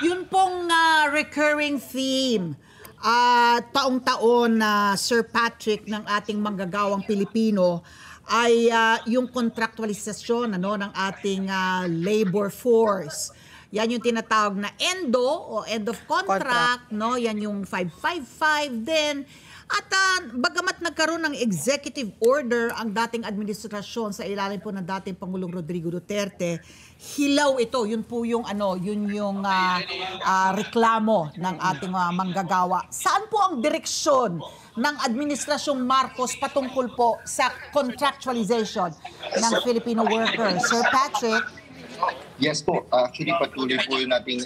Yun pong recurring theme taong-taon na Sir Patrick ng ating manggagawang Pilipino ay yung contractualisasyon ng ating labor force. Yan yung tinatawag na ENDO o end of contract, no? Yan yung 555 din. At bagamat nagkaroon ng executive order ang dating administrasyon sa ilalim po ng dating Pangulong Rodrigo Duterte, hilaw ito. Yun po yung reklamo ng ating manggagawa. Saan po ang direksyon ng Administrasyong Marcos patungkol po sa contractualization ng Filipino workers? Sir Patrick? Yes po. Actually, patuloy po nating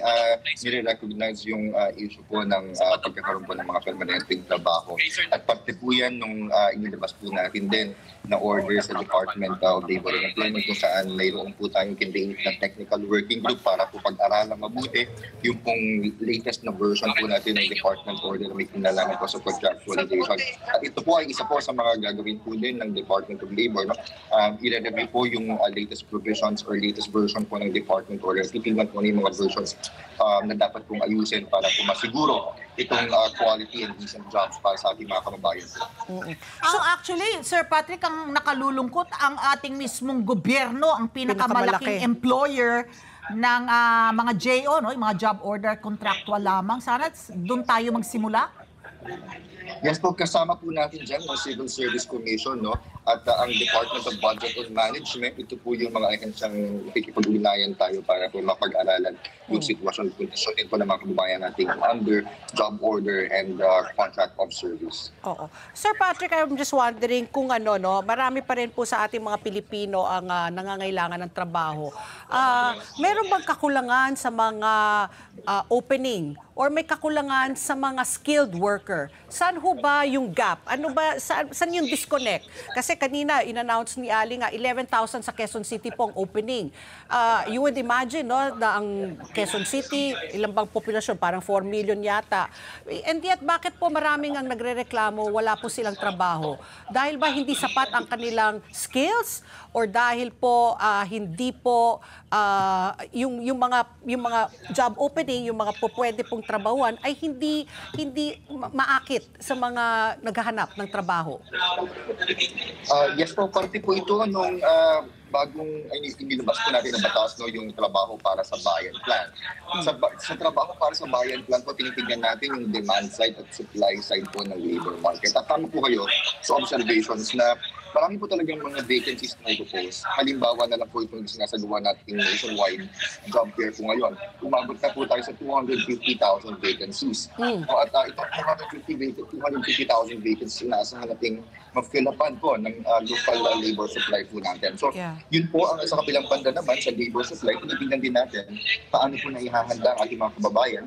nire-recognize yung issue po ng pagkakaroon po ng mga permanenteng trabaho. At parte po yan nung inilabas po natin din na order sa Department of Labor and Employment kung saan mayroon po tayong kindain na technical working group para po pag-aralan mabuti yung pong latest na version po natin ng Department order na may kinalaman po sa contractualization. At ito po ay isa po sa mga gagawin po din ng Department of Labor. I-review po yung latest provisions or latest version po ng Department order. Titingnan po yung mga versions na dapat pong ayusin para po masiguro itong quality and decent jobs para sa ating mga kababayan. So actually, Sir Patrick, ang nakalulungkot, ang ating mismong gobyerno, ang pinakamalaking employer ng mga JO, no? Yung mga job order contractual lamang. Sana doon tayo magsimula? Yes po, kasama po natin dyan ng Civil Service Commission, no? At ang Department of Budget and Management, ito po yung mga ahensyang nakikipag-ugnayan tayo para po mapag-aralan yung sitwasyon po ng mga kababayan nating under job order and contract of service. Oo. Sir Patrick, I'm just wondering kung marami pa rin po sa ating mga Pilipino ang nangangailangan ng trabaho. Meron bang kakulangan sa mga opening or may kakulangan sa mga skilled worker? Saan ho ba yung gap? Ano ba, saan yung disconnect? Kasi kanina, in-announce ni Ali nga, 11,000 sa Quezon City pong opening. You would imagine, no, na ang Quezon City, ilang bang populasyon? Parang 4 million yata. And yet, bakit po maraming ang nagre-reklamo, wala po silang trabaho? Dahil ba hindi sapat ang kanilang skills? Or dahil po hindi po yung mga job opening, yung mga pwede pong trabahuan ay hindi maakit sa mga naghahanap ng trabaho? Yes po, parte po ito nung bagong inilabas po natin ng batas, no, yung trabaho para sa bayan plan. Sa trabaho para sa bayan plan po, tinitignan natin yung demand side at supply side po ng labor market. At tama po kayo sa observations na marami po talagang mga vacancies na i-propose. Halimbawa na lang po itong sinasagawa natin nationwide job fair po ngayon. Umabot na po tayo sa 250,000 vacancies. At itong 250,000 vacancies, inaasahan natin ma-fill-upan po ng local labor supply po natin. So, yun po ang sa kabilang banda naman sa labor supply, tinitingnan din natin paano po na ihahanda ang ating mga kababayan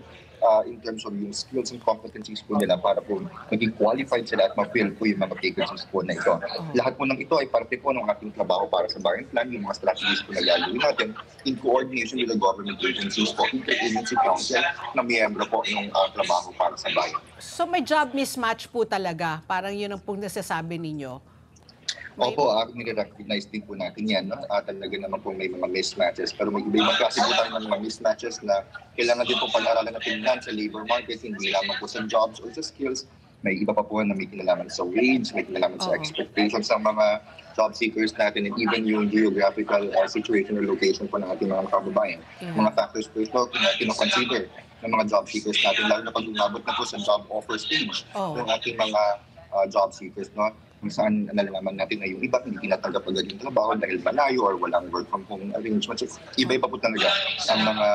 in terms of yung skills and competencies po nila para po maging qualified sila at ma-fill po yung mga vacancies po na ito. Lahat po ng ito ay parte po ng ating trabaho para sa bayan plan, yung mga strategies po na gagawin natin in coordination with the government agencies po, interagency council na miyembro po ng trabaho para sa bayan. So may job mismatch po talaga, parang yun ang pong nasasabi ninyo? Opo, nire-recognize din po natin yan. No? Talaga naman po may mga mismatches. Pero mag-ibang klase po tayo ng mga mismatches na kailangan din po pag-aralan natin yan sa labor market, hindi lamang po sa jobs or sa skills. May iba pa po na may kinalaman sa wage, may kinalaman sa expectations ng mga job seekers natin, and even yung geographical situation or location po ng ating mga kababayan. Mga factors po ito na kinoconsider ng mga job seekers natin, lalo na pag umabot na po sa job offer stage ng ating mga job seekers, no? Kung saan nalalaman natin na yung iba hindi tinatanggap agad yung trabaho dahil malayo or walang work from home arrangements. Iba-iba po talaga ang mga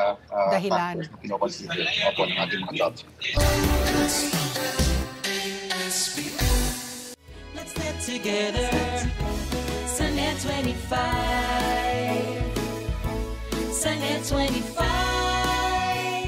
factors na kinoconsider ng ating mga jobs. Let's get together. Sunday 25.